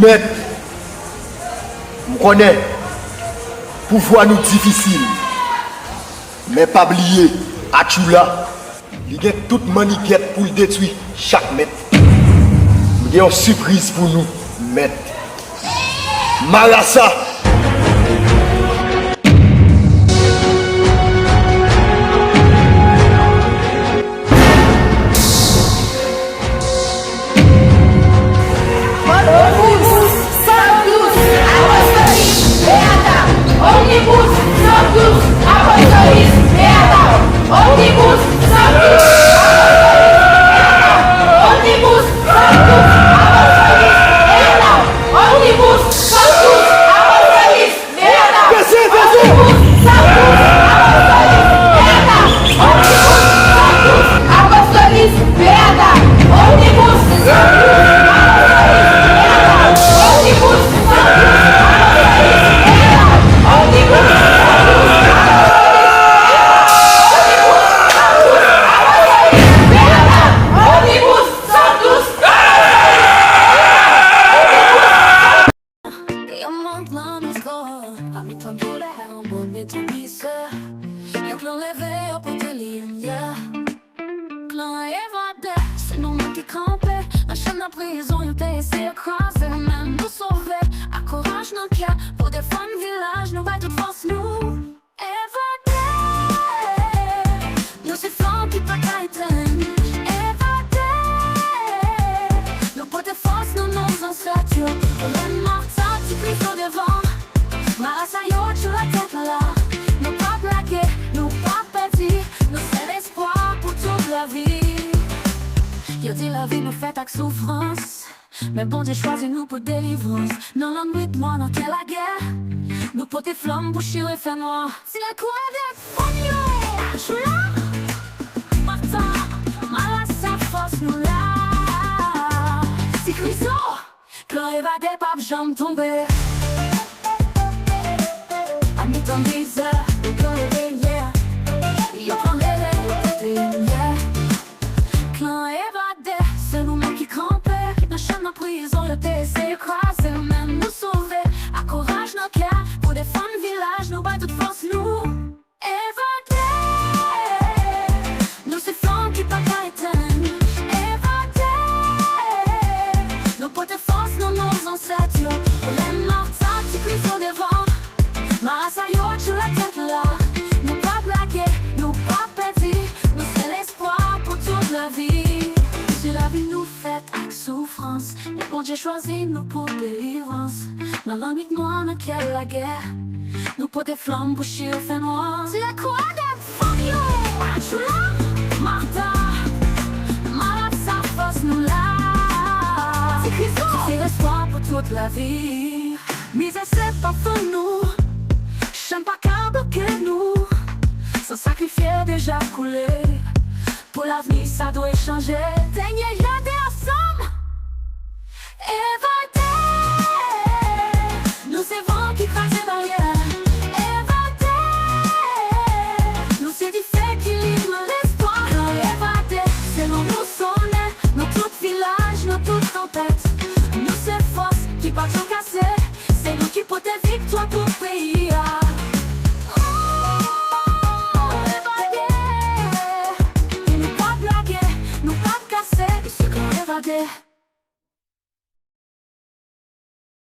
Mais, je connais, pouvoir nous difficile. Mais pas oublier, à Tchoula, il y a toute maniquette pour le détruire chaque mètre. Il y a une surprise pour nous, maître. Marassa! C'est nous qui campé, un chaîne de prison, il t'a essayé de croiser, même nous sauver. Encourage nos cœurs pour défendre le village, nous va toute force nous évader. Nous c'est flamme qui peut t'éteindre, évader. Nous pour des forces, nous nos ancêtres, les morts, tu cries au devant. Marassa yo, tu la tête là, nous pas plaqués, nous pas petits, nous c'est l'espoir pour toute la vie. Yo dit la vie nous fait avec souffrance, mais bon Dieu choisit nous pour délivrance. Non l'ennui de moi dans quelle la guerre, nous pour tes flammes bouchées et fait noir. Si la croix des fonnions, je suis là. Martin, Marassa force nous là. Si Christo, pleure évadé, pape jambe tombée. À mi-temps 10 heures, nous pleure réveillé. Yo prend les yeah. Clan évadé, c'est nous-mêmes qui crampait. Dans chaîne de prison, le TC écrasé, même nous sauver. Encourage nos cœurs pour défendre le village, nous bat toute force, nous évader. Nous c'est flamme qui pas qu'à éteindre, évader. Nos potes de force, nous nos ancêtres, les morts, tu cries au devant. Marassa yo, tu la tête là, nous pas plaqués, nous pas petits, nous c'est l'espoir pour toute la vie. Si la vie nous fait avec souffrance, et bon Dieu choisit nous pour délivrance. Dans l'ennui de moi, dans quelle la guerre, nous pour des flammes bouchées au fait noir. Si la croix des fonnions, je suis là. Martha, Marassa force nous là. C'est Christo, c'est l'espoir pour toute la vie. Misère c'est pas pour nous, j'aime pas qu'à bloquer nous. Sans sacrifier déjà coulé, pour l'avenir ça doit changer. Dernier jardin ensemble, évader. Nous c'est vent qui crase les barrières, évader. Nous c'est du fait qui livre l'espoir. Évader, c'est l'on nous sonne, nos tout village, nos toutes tempêtes. Nous c'est force qui pas tout casser, c'est nous qui portons victoire pour le pays. Nous pas blaguer, nous pas casser, ce qu'on évadait.